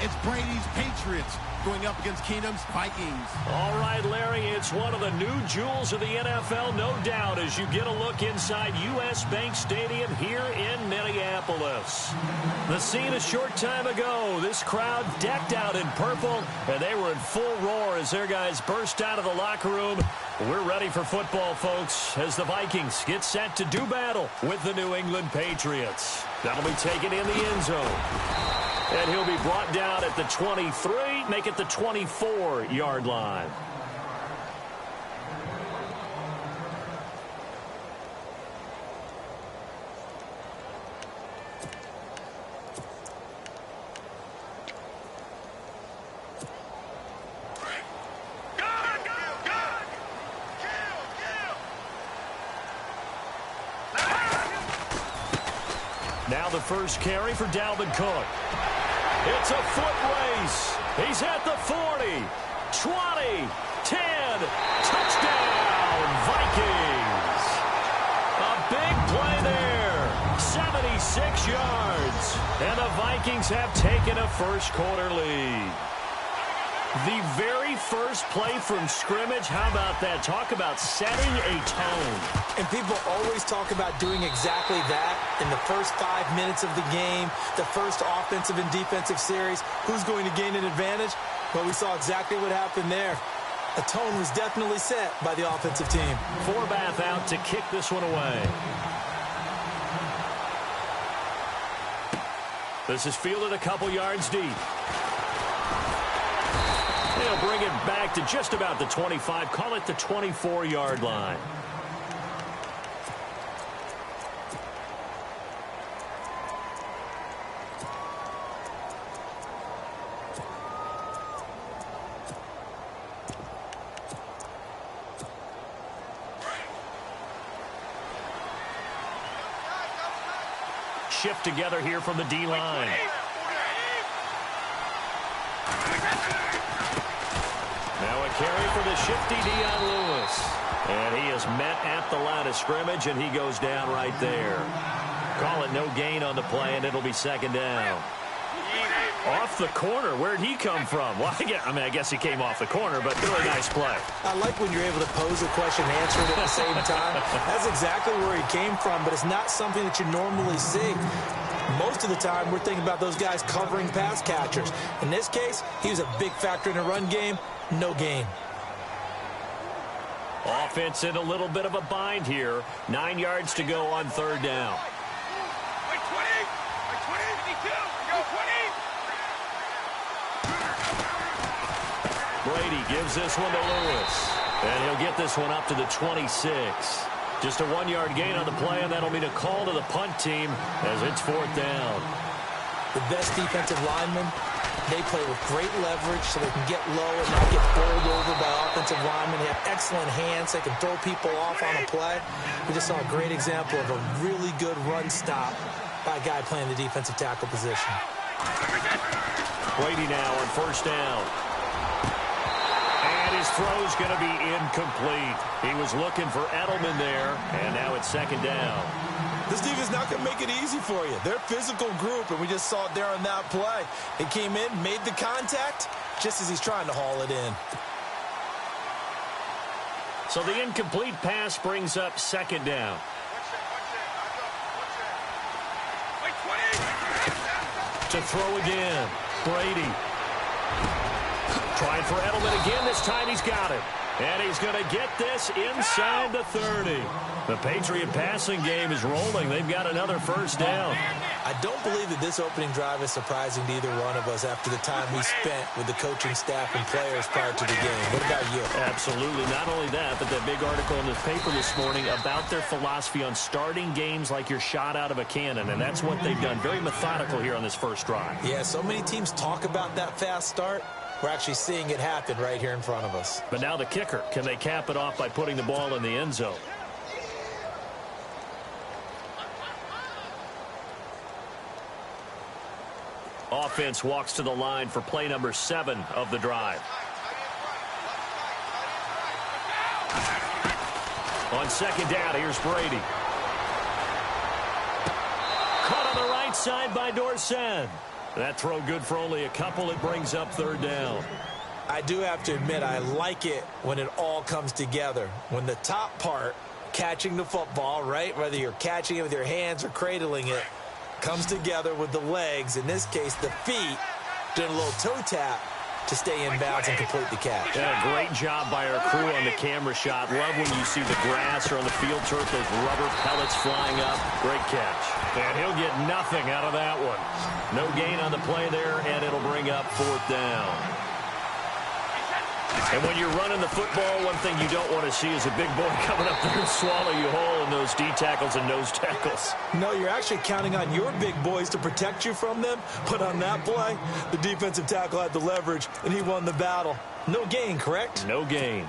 It's Brady's Patriots going up against Keenum's Vikings. All right, Larry, it's one of the new jewels of the NFL, no doubt, as you get a look inside U.S. Bank Stadium here in Minneapolis. The scene a short time ago, this crowd decked out in purple, and they were in full roar as their guys burst out of the locker room. We're ready for football, folks, as the Vikings get set to do battle with the New England Patriots. That'll be taken in the end zone. And he'll be brought down at the 23, make it the 24-yard line. Now the first carry for Dalvin Cook. It's a foot race. He's at the 40, 20, 10, touchdown, Vikings. A big play there, 76 yards. And the Vikings have taken a first-quarter lead. The very first play from scrimmage, how about that? Talk about setting a tone. And people always talk about doing exactly that in the first 5 minutes of the game, the first offensive and defensive series. Who's going to gain an advantage? Well, we saw exactly what happened there. A tone was definitely set by the offensive team. Forbath out to kick this one away. This is fielded a couple yards deep. They'll bring it back to just about the 25. Call it the 24-yard line. Shift together here from the D-line. Now a carry for the shifty Dion Lewis. And he is met at the line of scrimmage, and he goes down right there. Call it no gain on the play, and it'll be second down. Off the corner. Where'd he come from? Well, I guess he came off the corner, but really nice play. I like when you're able to pose a question and answer it at the same time. That's exactly where he came from, but it's not something that you normally see. Most of the time, we're thinking about those guys covering pass catchers. In this case, he was a big factor in the run game. No gain. Offense in a little bit of a bind here. 9 yards to go on third down. Brady gives this one to Lewis. And he'll get this one up to the 26. Just a 1-yard gain on the play, and that'll mean a call to the punt team as it's fourth down. The best defensive linemen, they play with great leverage so they can get low and not get bowled over by offensive linemen. They have excellent hands. They can throw people off on a play. We just saw a great example of a really good run stop by a guy playing the defensive tackle position. Brady now on first down. And his throw's going to be incomplete. He was looking for Edelman there, and now it's second down. This defense not going to make it easy for you. They're a physical group, and we just saw it there on that play. He came in, made the contact, just as he's trying to haul it in. So the incomplete pass brings up second down. To throw again, Brady. Trying for Edelman again. This time he's got it. And he's going to get this inside the 30. The Patriot passing game is rolling. They've got another first down. I don't believe that this opening drive is surprising to either one of us after the time we spent with the coaching staff and players prior to the game. What about you? Absolutely. Not only that, but that big article in the paper this morning about their philosophy on starting games like you're shot out of a cannon, and that's what they've done. Very methodical here on this first drive. Yeah, so many teams talk about that fast start. We're actually seeing it happen right here in front of us. But now the kicker. Can they cap it off by putting the ball in the end zone? Offense walks to the line for play number 7 of the drive. On second down, here's Brady. Caught on the right side by Dorsett. That throw good for only a couple. It brings up third down. I do have to admit, I like it when it all comes together. When the top part, catching the football, right, whether you're catching it with your hands or cradling it, comes together with the legs, in this case the feet, doing a little toe tap to stay in bounds and complete the catch. Yeah, great job by our crew on the camera shot. Love when you see the grass or on the field turf, those rubber pellets flying up. Great catch. And he'll get nothing out of that one. No gain on the play there, and it'll bring up fourth down. And when you're running the football, one thing you don't want to see is a big boy coming up there and swallow you whole in those D tackles and nose tackles. No, you're actually counting on your big boys to protect you from them. But on that play, the defensive tackle had the leverage, and he won the battle. No gain, correct? No gain.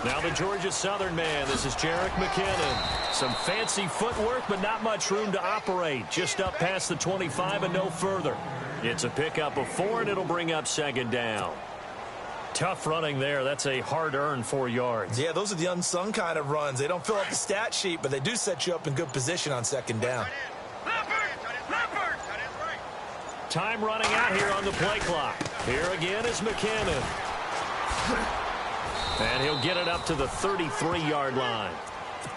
Now the Georgia Southern man, this is Jerick McKinnon. Some fancy footwork, but not much room to operate. Just up past the 25 and no further. It's a pickup of 4, and it'll bring up second down. Tough running there. That's a hard-earned 4 yards. Yeah, those are the unsung kind of runs. They don't fill out the stat sheet, but they do set you up in good position on second down. Time running out here on the play clock. Here again is McKinnon. And he'll get it up to the 33-yard line.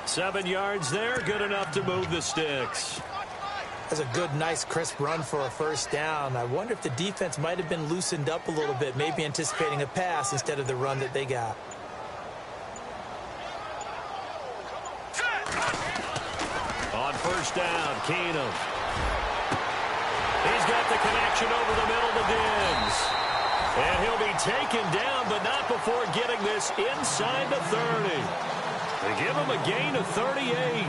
7 yards there, good enough to move the sticks. That's a good, nice, crisp run for a first down. I wonder if the defense might have been loosened up a little bit, maybe anticipating a pass instead of the run that they got. On first down, Keenum. He's got the connection over the middle to Diggs. And he'll be taken down, but not before getting this inside the 30. They give him a gain of 38.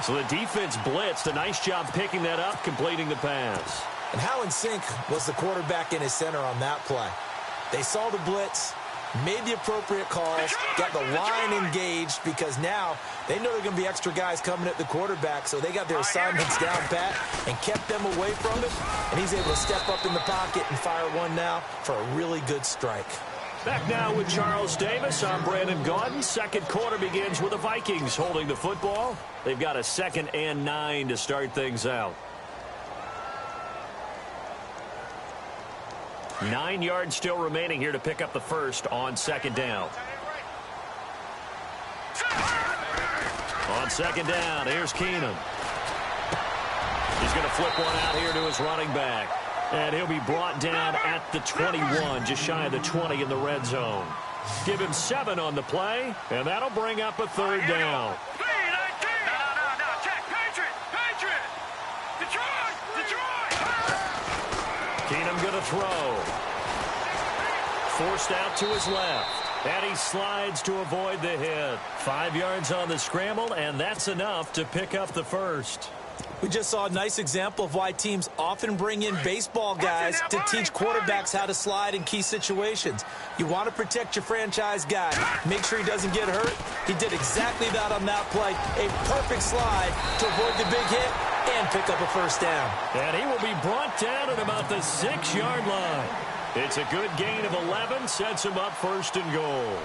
So the defense blitzed. A nice job picking that up, completing the pass. And how in sync was the quarterback in his center on that play? They saw the blitz, made the appropriate calls, got the line engaged, because now they know there are going to be extra guys coming at the quarterback, so they got their assignments down pat and kept them away from it, and he's able to step up in the pocket and fire one now for a really good strike. Back now with Charles Davis. I'm Brandon Gaudin. Second quarter begins with the Vikings holding the football. They've got a 2nd and 9 to start things out. 9 yards still remaining here to pick up the first on second down. On second down, here's Keenum. He's going to flip one out here to his running back. And he'll be brought down at the 21, just shy of the 20 in the red zone. Give him 7 on the play, and that'll bring up a third down. Keenum going to throw. Forced out to his left. And he slides to avoid the hit. 5 yards on the scramble, and that's enough to pick up the first. We just saw a nice example of why teams often bring in baseball guys to teach quarterbacks how to slide in key situations. You want to protect your franchise guy. Make sure he doesn't get hurt. He did exactly that on that play. A perfect slide to avoid the big hit and pick up a first down. And he will be brought down at about the 6-yard line. It's a good gain of 11, sets him up first and goal.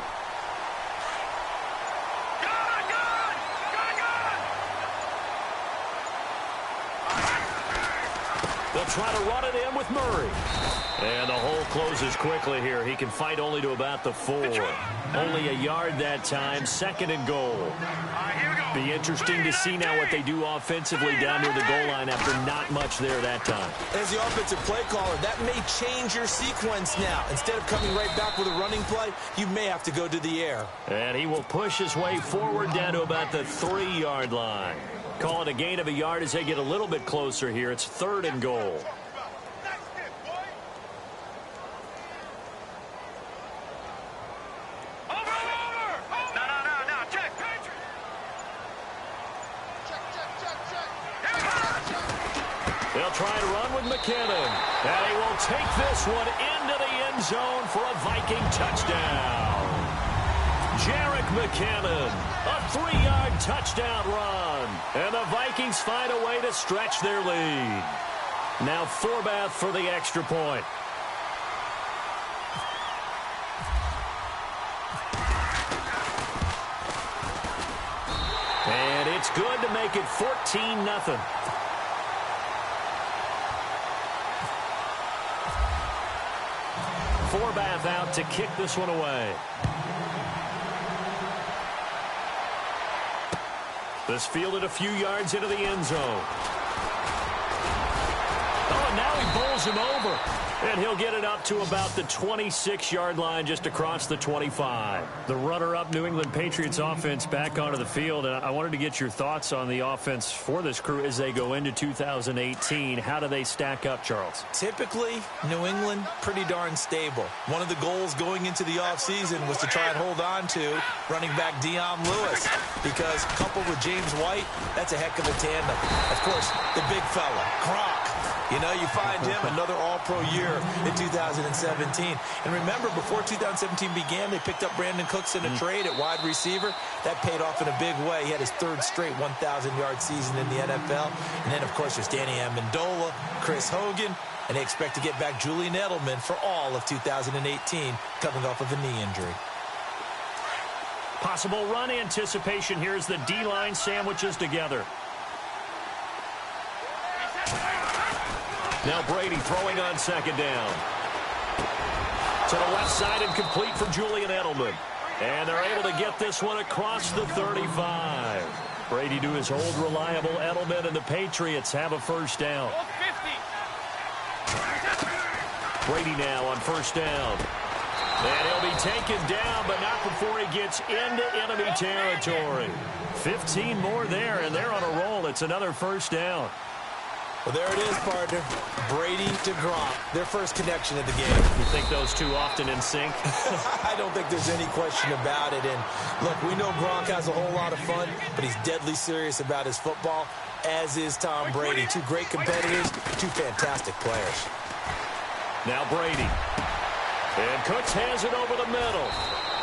They'll try to run it in with Murray. And the hole closes quickly here. He can fight only to about the 4. Only a yard that time, 2nd and goal. Be interesting to see now what they do offensively down near the goal line after not much there that time. As the offensive play caller, that may change your sequence now. Instead of coming right back with a running play, you may have to go to the air. And he will push his way forward down to about the 3-yard line. Call it a gain of a yard as they get a little bit closer here. It's 3rd and goal. They'll try and run with McKinnon. And he will take this one into the end zone for a Viking touchdown. Jerick McKinnon, a 3-yard touchdown run. And the Vikings find a way to stretch their lead. Now Forbath for the extra point. And it's good to make it 14-0. Forbath out to kick this one away. This fielded a few yards into the end zone. Oh, and now he bowls him over. And he'll get it up to about the 26-yard line, just across the 25. The runner-up New England Patriots offense back onto the field. And I wanted to get your thoughts on the offense for this crew as they go into 2018. How do they stack up, Charles? Typically, New England, pretty darn stable. One of the goals going into the offseason was to try and hold on to running back Dion Lewis, because coupled with James White, that's a heck of a tandem. Of course, the big fella, Gronk. You know, you find him another all-pro year in 2017. And remember, before 2017 began, they picked up Brandon Cooks in a trade at wide receiver. That paid off in a big way. He had his third straight 1,000-yard season in the NFL. And then, of course, there's Danny Amendola, Chris Hogan, and they expect to get back Julian Edelman for all of 2018, coming off of a knee injury. Possible run anticipation here as the D-line sandwiches together. Now Brady throwing on second down. To the left side and complete for Julian Edelman. And they're able to get this one across the 35. Brady to his old reliable Edelman, and the Patriots have a first down. Brady now on first down. And he'll be taken down, but not before he gets into enemy territory. 15 more there, and they're on a roll. It's another first down. Well, there it is, partner. Brady to Gronk, their first connection of the game. You think those two often in sync? I don't think there's any question about it. And, look, we know Gronk has a whole lot of fun, but he's deadly serious about his football, as is Tom Brady. Two great competitors, two fantastic players. Now Brady. And Cooks has it over the middle.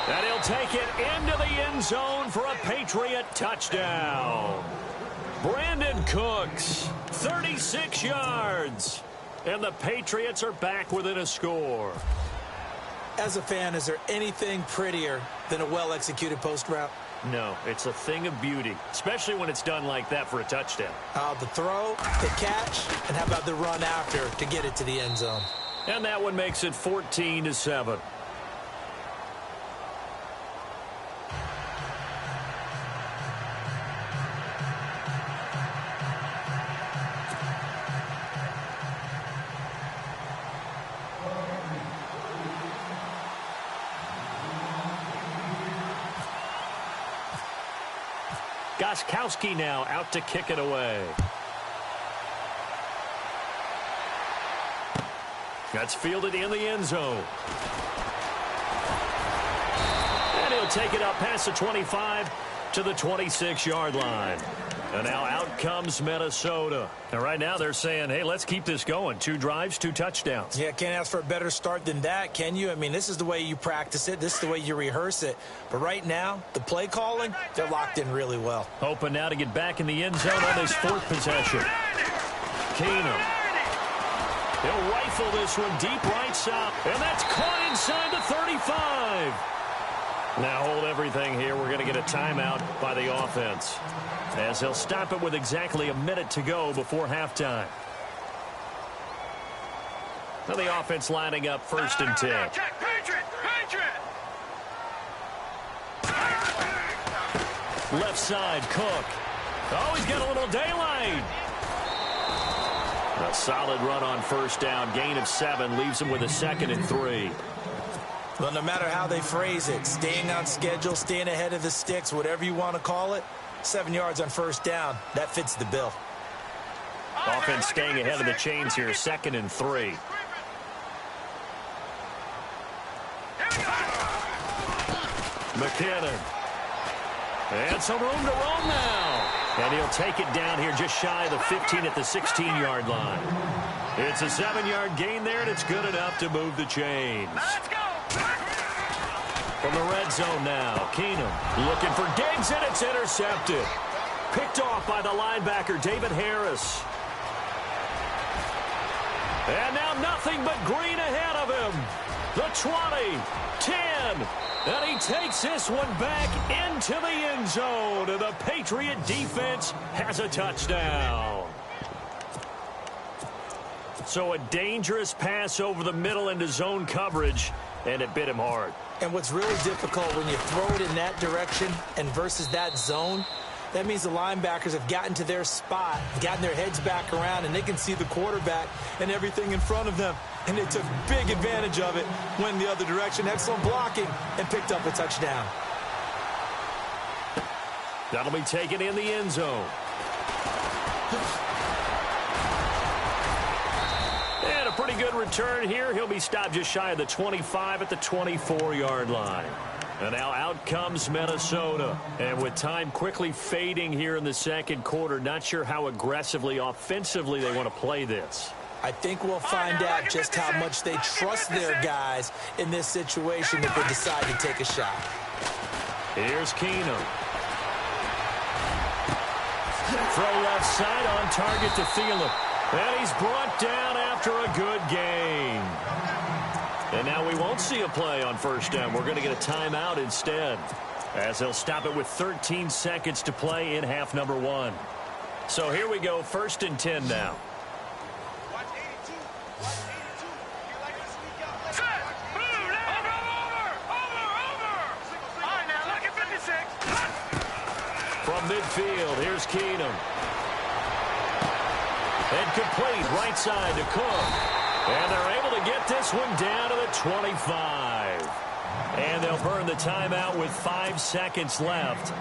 And he'll take it into the end zone for a Patriot touchdown. Brandon Cooks, 36 yards. And the Patriots are back within a score. As a fan, is there anything prettier than a well-executed post route? No, it's a thing of beauty, especially when it's done like that for a touchdown. The throw, the catch, and how about the run after to get it to the end zone? And that one makes it 14-7. Gostkowski now out to kick it away. That's fielded in the end zone. And he'll take it up past the 25 to the 26-yard line. And now out comes Minnesota. And right now they're saying, hey, let's keep this going. 2 drives, 2 touchdowns. Yeah, can't ask for a better start than that, can you? I mean, this is the way you practice it. This is the way you rehearse it. But right now, the play calling, they're locked in really well. Hoping now to get back in the end zone on his 4th possession. Keenum. He'll rifle this one deep right side. And that's caught inside the 35. Now hold everything here. We're going to get a timeout by the offense, as they'll stop it with exactly a minute to go before halftime. Now the offense lining up 1st and 10. Left side, Cook. Oh, he's got a little daylight. A solid run on 1st down. Gain of 7 leaves him with a 2nd and 3. Well, no matter how they phrase it, staying on schedule, staying ahead of the sticks, whatever you want to call it, 7 yards on 1st down, that fits the bill. Offense staying ahead of the chains here, 2nd and 3. McKinnon. And some room to roam now. And he'll take it down here just shy of the 15 at the 16-yard line. It's a 7-yard gain there, and it's good enough to move the chains. Let's go! From the red zone now, Keenum looking for Diggs, and it's intercepted. Picked off by the linebacker, David Harris. And now nothing but green ahead of him. The 20, 10, and he takes this one back into the end zone, and the Patriot defense has a touchdown. So a dangerous pass over the middle into zone coverage, and it bit him hard. And what's really difficult when you throw it in that direction and versus that zone, that means the linebackers have gotten to their spot, gotten their heads back around, and they can see the quarterback and everything in front of them. And they took big advantage of it, went the other direction, excellent blocking, and picked up a touchdown. That'll be taken in the end zone. And a pretty good return here. He'll be stopped just shy of the 25 at the 24-yard line. And now out comes Minnesota. And with time quickly fading here in the second quarter, not sure how aggressively, offensively they want to play this. I think we'll find out just how much they trust their guys in this situation if they decide to take a shot. Here's Keenum. Throw left side on target to Thielen. And he's brought down after a good gain. And now we won't see a play on first down. We're going to get a timeout instead, as they'll stop it with 13 seconds to play in half number 1. So here we go, 1st and 10 now. From midfield, here's Keenum. And complete, right side to Cook. And they're able to get this one down to the 25. And they'll burn the timeout with 5 seconds left.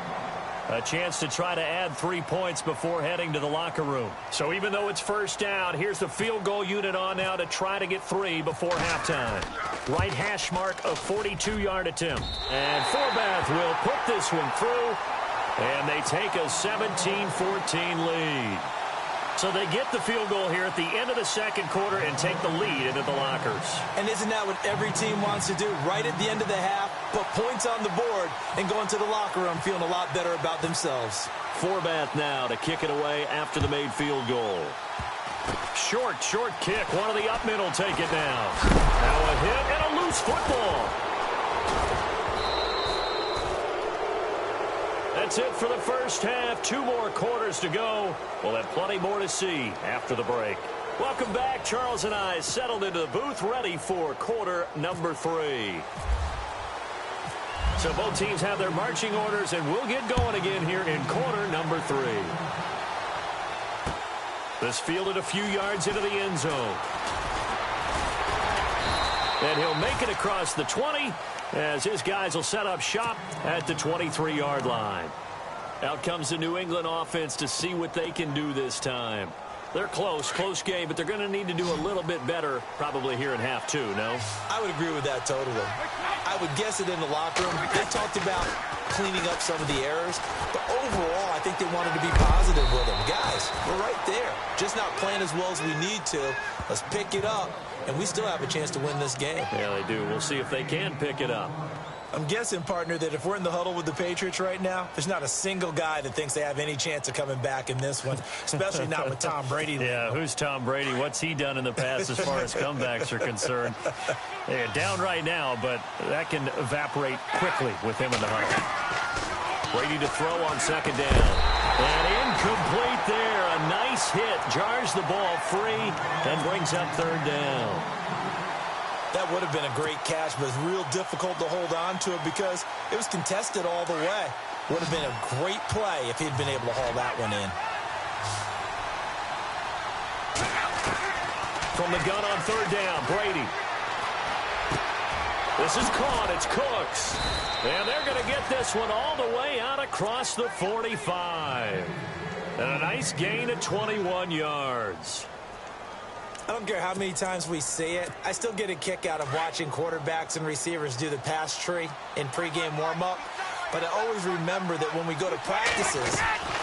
A chance to try to add 3 points before heading to the locker room. So even though it's first down, here's the field goal unit on now to try to get 3 before halftime. Right hash mark, a 42-yard attempt. And Forbath will put this one through. And they take a 17-14 lead. So they get the field goal here at the end of the second quarter and take the lead into the lockers. And isn't that what every team wants to do? Right at the end of the half, put points on the board and go into the locker room feeling a lot better about themselves. Forbath now to kick it away after the made field goal. Short kick. One of the up men will take it down. Now a hit and a loose football. That's it for the first half. 2 more quarters to go. We'll have plenty more to see after the break. Welcome back. Charles and I settled into the booth, ready for quarter number 3. So both teams have their marching orders, and we'll get going again here in quarter number 3. This fielded a few yards into the end zone. And he'll make it across the 20 as his guys will set up shop at the 23-yard line. Out comes the New England offense to see what they can do this time. They're close game, but they're going to need to do a little bit better probably here in half 2, no? I would agree with that totally. I would guess it in the locker room. They talked about cleaning up some of the errors, but overall, I think they wanted to be positive with them. Guys, we're right there. Just not playing as well as we need to. Let's pick it up, and we still have a chance to win this game. Yeah, they do. We'll see if they can pick it up. I'm guessing, partner, that if we're in the huddle with the Patriots right now, there's not a single guy that thinks they have any chance of coming back in this one, especially not with Tom Brady. Yeah, who's Tom Brady? What's he done in the past as far as comebacks are concerned? Yeah, down right now, but that can evaporate quickly with him in the huddle. Brady to throw on second down. And incomplete there. A nice hit. Jars the ball free and brings up third down. That would have been a great catch, but it's real difficult to hold on to it because it was contested all the way. Would have been a great play if he'd been able to haul that one in. From the gun on third down, Brady. This is caught. It's Cooks. And they're going to get this one all the way out across the 45. And a nice gain of 21 yards. I don't care how many times we see it. I still get a kick out of watching quarterbacks and receivers do the pass tree in pregame warm-up. But I always remember that when we go to practices,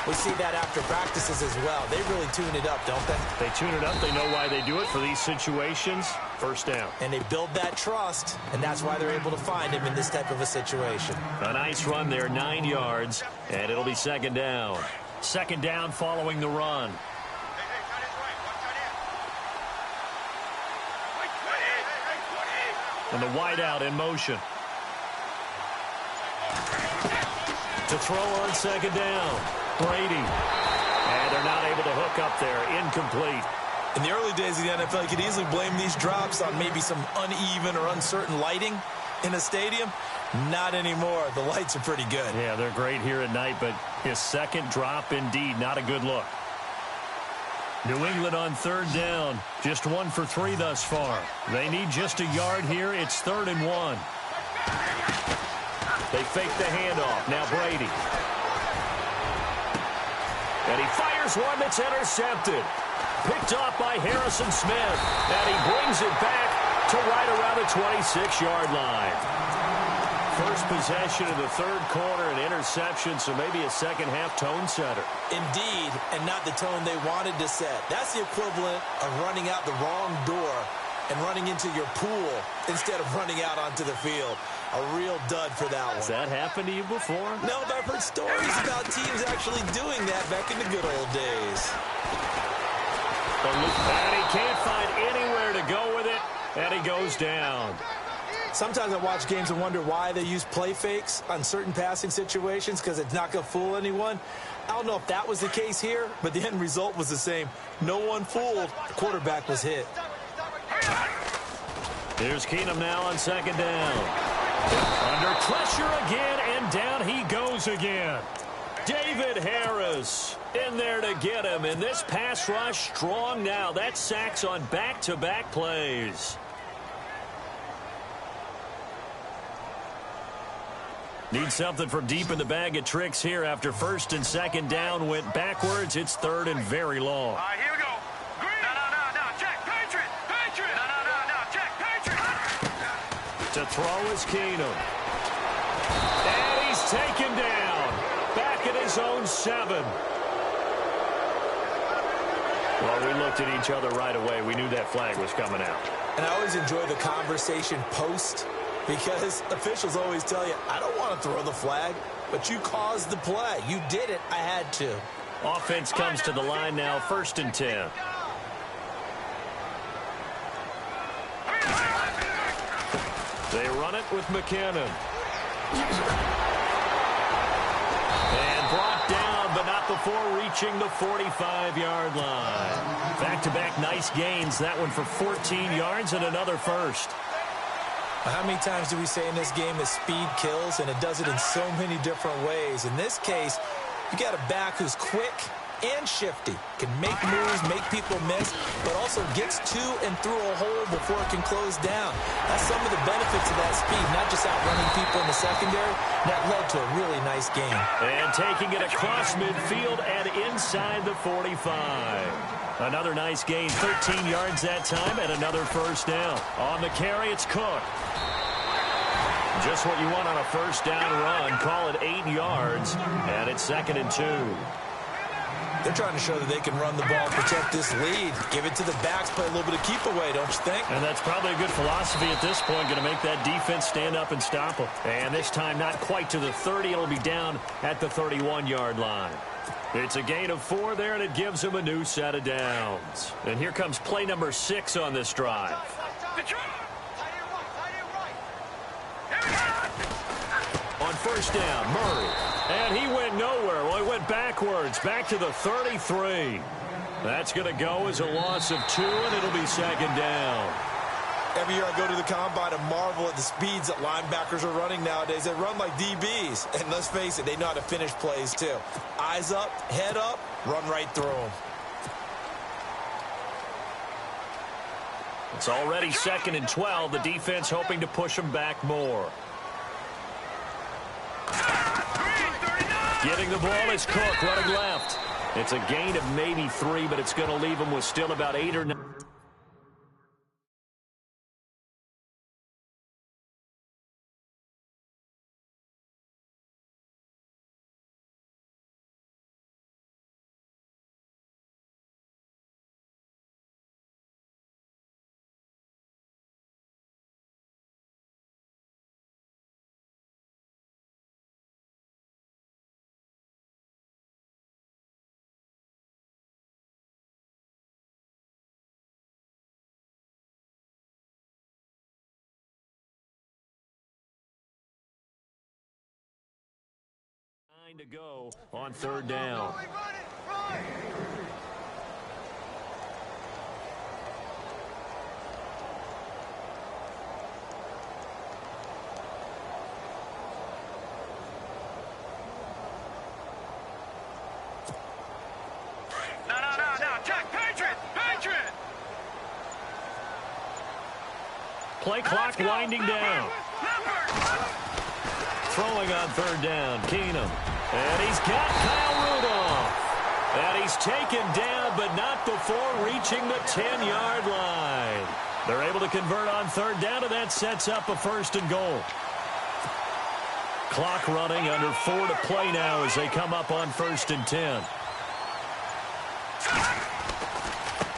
we see that after practices as well. They really tune it up, don't they? They tune it up. They know why they do it for these situations. First down. And they build that trust, and that's why they're able to find him in this type of a situation. A nice run there, 9 yards, and it'll be second down. Second down following the run. And the wideout in motion. To throw on second down. Brady. And they're not able to hook up there. Incomplete. In the early days of the NFL, you could easily blame these drops on maybe some uneven or uncertain lighting in a stadium. Not anymore. The lights are pretty good. Yeah, they're great here at night, but his second drop, indeed, not a good look. New England on third down. Just 1 for 3 thus far. They need just a yard here. It's 3rd and 1. They fake the handoff. Now Brady. And he fires one that's intercepted. Picked off by Harrison Smith. And he brings it back to right around the 26-yard line. First possession of the third quarter, an interception, so maybe a second-half tone setter. Indeed, and not the tone they wanted to set. That's the equivalent of running out the wrong door and running into your pool instead of running out onto the field. A real dud for that one. Has that happened to you before? No, but I've heard stories about teams actually doing that back in the good old days. And he can't find anywhere to go with it, and he goes down. Sometimes I watch games and wonder why they use play fakes on certain passing situations because it's not going to fool anyone. I don't know if that was the case here, but the end result was the same. No one fooled. The quarterback was hit. Here's Keenum now on second down. Under pressure again, and down he goes again. David Harris in there to get him, and this pass rush strong now. That's sacks on back-to-back plays. Need something from deep in the bag of tricks here after first and second down went backwards. It's 3rd and very long. All right, here we go. Green. No. Check. Patriot. No. Check. Patriot. To throw is Keenum. And he's taken down. Back at his own 7. Well, we looked at each other right away. We knew that flag was coming out. And I always enjoy the conversation post because officials always tell you, I don't want to throw the flag, but you caused the play. You did it. I had to. Offense comes to the line now, 1st and 10. They run it with McKinnon. And brought down, but not before reaching the 45-yard line. Back-to-back nice gains. That one for 14 yards and another first. How many times do we say in this game that speed kills, and it does it in so many different ways? In this case, you got a back who's quick and shifty, can make moves, make people miss, but also gets to and through a hole before it can close down. That's some of the benefits of that speed, not just outrunning people in the secondary. That led to a really nice game. And taking it across midfield and inside the 45. Another nice gain, 13 yards that time, and another first down. On the carry, it's Cook. Just what you want on a first down run. Call it 8 yards, and it's 2nd and 2. They're trying to show that they can run the ball, protect this lead. Give it to the backs, play a little bit of keep away, don't you think? And that's probably a good philosophy at this point, going to make that defense stand up and stop them. And this time not quite to the 30. It'll be down at the 31-yard line. It's a gain of 4 there, and it gives them a new set of downs. And here comes play number 6 on this drive. On first down, Murray. And he went nowhere. Well, he went backwards, back to the 33. That's going to go as a loss of 2, and it'll be second down. Every year I go to the combine and marvel at the speeds that linebackers are running nowadays. They run like DBs. And let's face it, they know how to finish plays too. Eyes up, head up, run right through them. It's already 2nd and 12. The defense hoping to push them back more. Getting the ball is Cook, running left. It's a gain of maybe 3, but it's going to leave them with still about 8 or 9. To go on third down. No, check, Patriot! Play clock winding down. Throwing on third down, Keenum. And he's got Kyle Rudolph. And he's taken down, but not before reaching the 10-yard line. They're able to convert on third down, and that sets up a 1st and goal. Clock running, under 4 to play now as they come up on 1st and 10.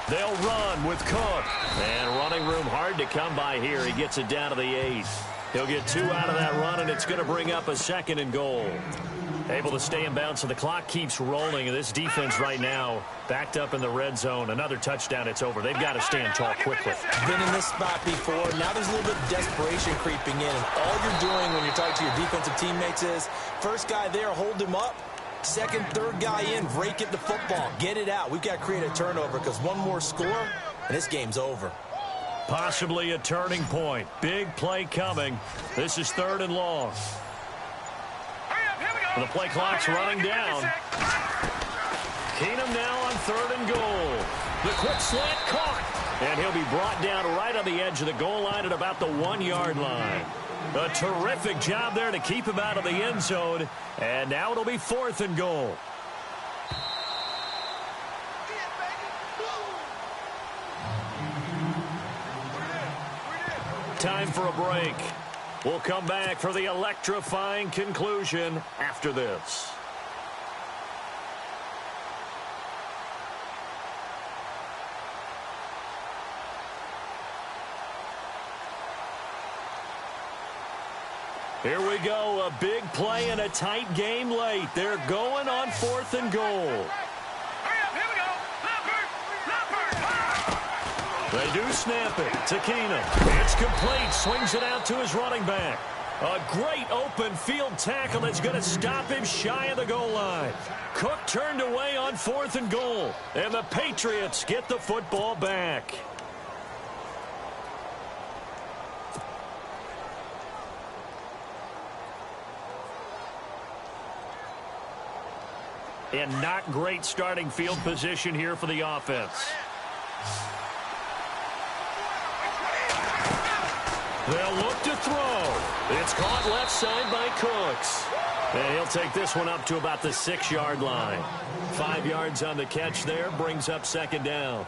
They'll run with Cook. And running room hard to come by here. He gets it down to the 8. He'll get 2 out of that run, and it's going to bring up a 2nd and goal. Able to stay in bounds, so the clock keeps rolling. And this defense right now backed up in the red zone. Another touchdown, it's over. They've got to stand tall quickly. Been in this spot before. Now there's a little bit of desperation creeping in. And all you're doing when you're talking to your defensive teammates is, first guy there, hold him up. Second, third guy in, break it to football. Get it out. We've got to create a turnover because one more score, and this game's over. Possibly a turning point. Big play coming. This is 3rd and long. The play clock's running down. Keenum now on 3rd and goal. The quick slant caught. And he'll be brought down right on the edge of the goal line at about the 1-yard line. A terrific job there to keep him out of the end zone. And now it'll be 4th and goal. Time for a break. We'll come back for the electrifying conclusion after this. Here we go, a big play in a tight game late. They're going on 4th and goal. They do snap it to Keenum. It's complete, swings it out to his running back. A great open field tackle that's going to stop him shy of the goal line. Cook turned away on 4th and goal, and the Patriots get the football back. And not great starting field position here for the offense. They'll look to throw. It's caught left side by Cooks. And he'll take this one up to about the 6-yard line. 5 yards on the catch there, brings up 2nd down.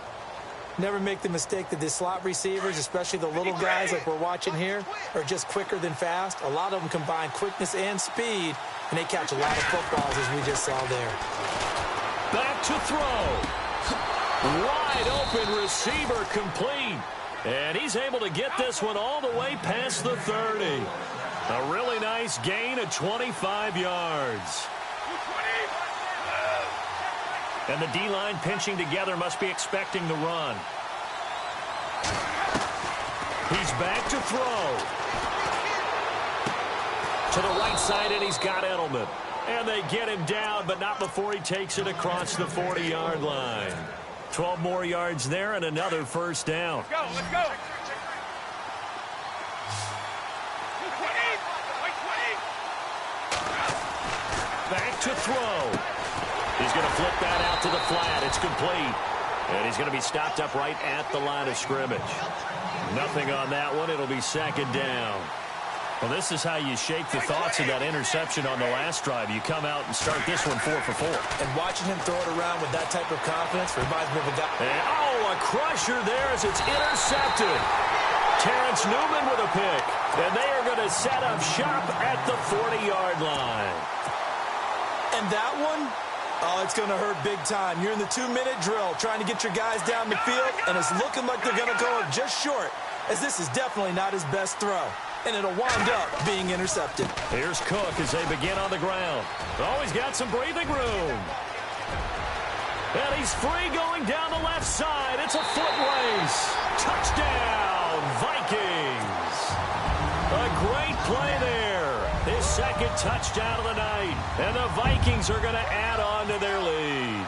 Never make the mistake that the slot receivers, especially the little guys like we're watching here, are just quicker than fast. A lot of them combine quickness and speed, and they catch a lot of footballs, as we just saw there. Back to throw. Wide open receiver complete. And he's able to get this one all the way past the 30. A really nice gain of 25 yards. And the D-line pinching together must be expecting the run. He's back to throw. To the right side, and he's got Edelman. And they get him down, but not before he takes it across the 40-yard line. 12 more yards there and another 1st down. Let's go. Back to throw. He's going to flip that out to the flat. It's complete. And he's going to be stopped up right at the line of scrimmage. Nothing on that one. It'll be 2nd down. Well, this is how you shake the thoughts of that interception on the last drive. You come out and start this one 4 for 4. And watching him throw it around with that type of confidence reminds me of a guy. And, a crusher there as it's intercepted. Terrence Newman with a pick. And they are going to set up shop at the 40-yard line. And that one, it's going to hurt big time. You're in the 2-minute drill trying to get your guys down the field, and it's looking like they're going to go just short, as this is definitely not his best throw. And it'll wind up being intercepted. Here's Cook as they begin on the ground. Oh, he's got some breathing room. And he's free going down the left side. It's a foot race. Touchdown, Vikings. A great play there. His second touchdown of the night. And the Vikings are going to add on to their lead.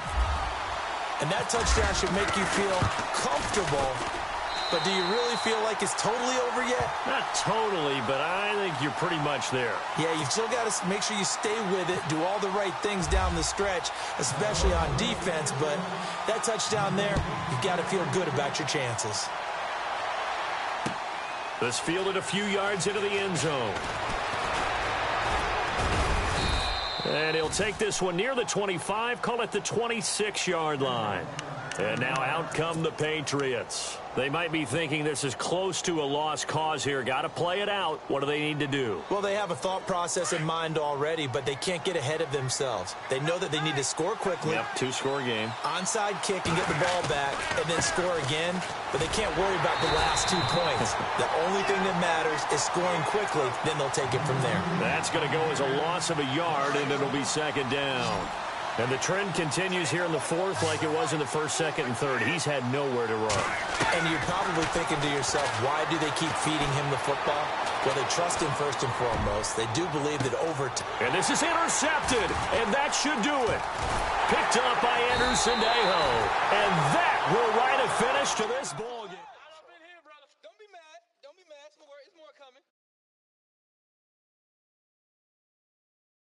And that touchdown should make you feel comfortable. But do you really feel like it's totally over yet? Not totally, but I think you're pretty much there. Yeah, you've still got to make sure you stay with it, do all the right things down the stretch, especially on defense. But that touchdown there, you've got to feel good about your chances. This fielded a few yards into the end zone. And he'll take this one near the 25, call it the 26-yard line. And now out come the Patriots. They might be thinking this is close to a lost cause here. Got to play it out. What do they need to do? Well, they have a thought process in mind already, but they can't get ahead of themselves. They know that they need to score quickly. Yep, two-score game. Onside kick and get the ball back, and then score again. But they can't worry about the last 2 points. The only thing that matters is scoring quickly. Then they'll take it from there. That's going to go as a loss of a yard, and it'll be second down. And the trend continues here in the fourth like it was in the first, second, and third. He's had nowhere to run. And you're probably thinking to yourself, why do they keep feeding him the football? Well, they trust him first and foremost. They do believe that over time. And this is intercepted, and that should do it. Picked up by Anderson Aho. And that will write a finish to this ball game.